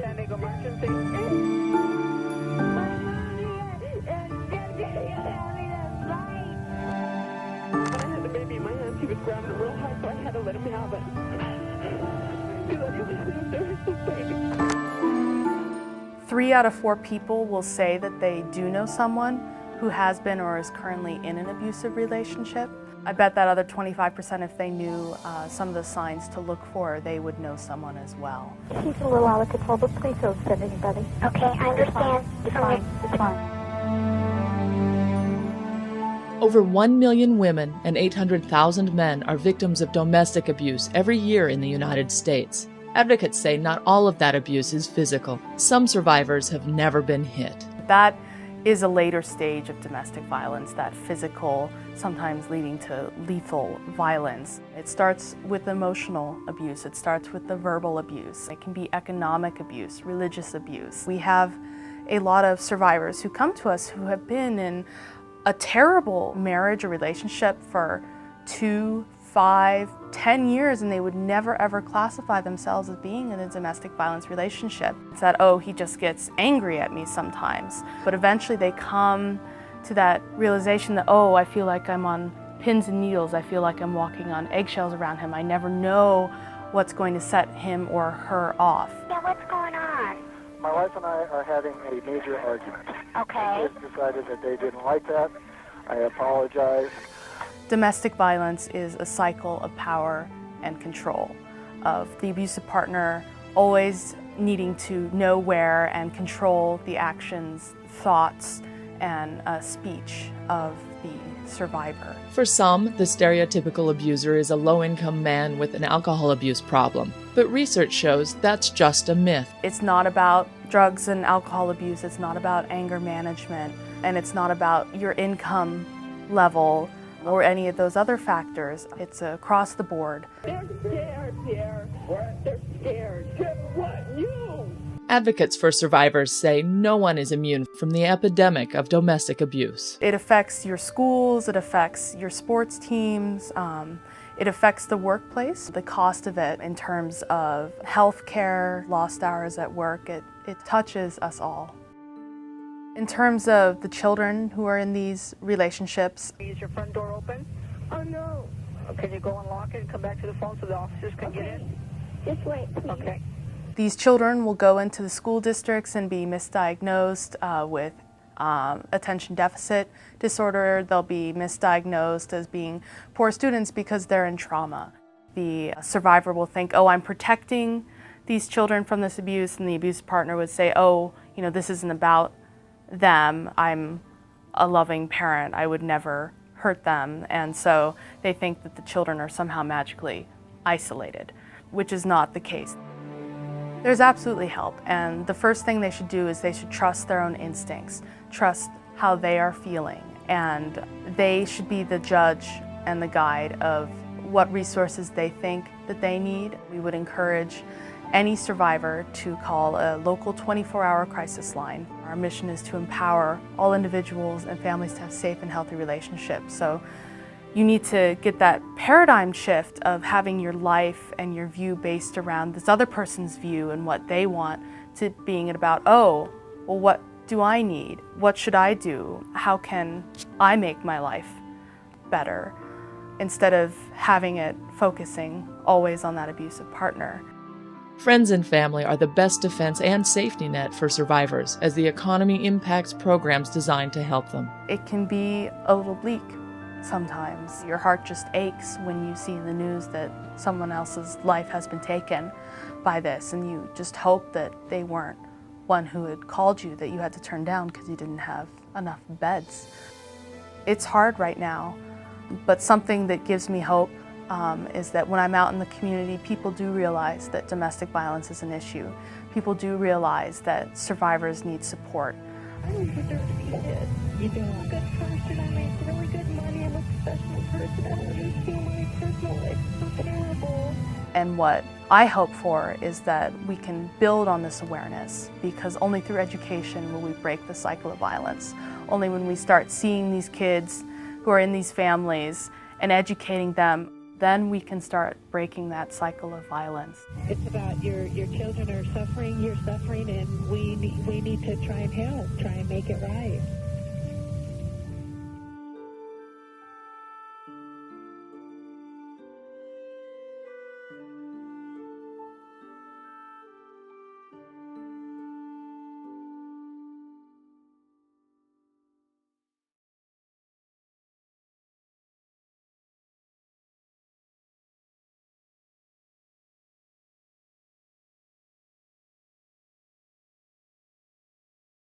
Sending emergency. When I had the baby in my hands, he was grabbing it real hard, so I had to let him have it. Because I knew there was this baby. 3 out of 4 people will say that they do know someone who has been or is currently in an abusive relationship. I bet that other 25%, if they knew some of the signs to look for, they would know someone as well. He's a little out of control, but please don't send anybody. Okay, I understand. It's fine. It's fine. Over 1 million women and 800,000 men are victims of domestic abuse every year in the United States. Advocates say not all of that abuse is physical. Some survivors have never been hit. That is a later stage of domestic violence, that physical, sometimes leading to lethal violence. It starts with emotional abuse. It starts with the verbal abuse. It can be economic abuse, religious abuse. We have a lot of survivors who come to us who have been in a terrible marriage or relationship for 2, 5, 10 years, and they would never ever classify themselves as being in a domestic violence relationship. It's that, oh, he just gets angry at me sometimes. But eventually they come to that realization that, oh, I feel like I'm on pins and needles. I feel like I'm walking on eggshells around him. I never know what's going to set him or her off. Yeah, what's going on? My wife and I are having a major argument. Okay. The kids decided that they didn't like that. I apologize. Domestic violence is a cycle of power and control, of the abusive partner always needing to know where and control the actions, thoughts, and speech of the survivor. For some, the stereotypical abuser is a low-income man with an alcohol abuse problem. But research shows that's just a myth. It's not about drugs and alcohol abuse, it's not about anger management, and it's not about your income level or any of those other factors. It's across the board. They're scared, Pierre. They're scared. What? You? Advocates for survivors say no one is immune from the epidemic of domestic abuse. It affects your schools, it affects your sports teams, it affects the workplace, the cost of it in terms of health care, lost hours at work. It touches us all. In terms of the children who are in these relationships. Is your front door open? Oh, no. Can you go unlock it and come back to the phone so the officers can get in? Just wait, please. Okay. These children will go into the school districts and be misdiagnosed with attention deficit disorder. They'll be misdiagnosed as being poor students because they're in trauma. The survivor will think, oh, I'm protecting these children from this abuse, and the abuse partner would say, oh, you know, this isn't about them. I'm a loving parent. I would never hurt them. And so they think that the children are somehow magically isolated, which is not the case. There's absolutely help, and the first thing they should do is they should trust their own instincts, trust how they are feeling, and they should be the judge and the guide of what resources they think that they need. We would encourage any survivor to call a local 24-hour crisis line. Our mission is to empower all individuals and families to have safe and healthy relationships. So you need to get that paradigm shift of having your life and your view based around this other person's view and what they want, to being about, oh, well, what do I need? What should I do? How can I make my life better? Instead of having it focusing always on that abusive partner. Friends and family are the best defense and safety net for survivors as the economy impacts programs designed to help them. It can be a little bleak sometimes. Your heart just aches when you see in the news that someone else's life has been taken by this, and you just hope that they weren't one who had called you that you had to turn down because you didn't have enough beds. It's hard right now, but something that gives me hope is that when I'm out in the community, people do realize that domestic violence is an issue. People do realize that survivors need support. I don't deserve to be hit. You do. I'm a good person. I make really good money. I'm a professional person. I don't understand my personal life. It's so terrible. And what I hope for is that we can build on this awareness, because only through education will we break the cycle of violence. Only when we start seeing these kids who are in these families and educating them, then we can start breaking that cycle of violence. It's about your children are suffering, you're suffering, and we need to try and help, try and make it right.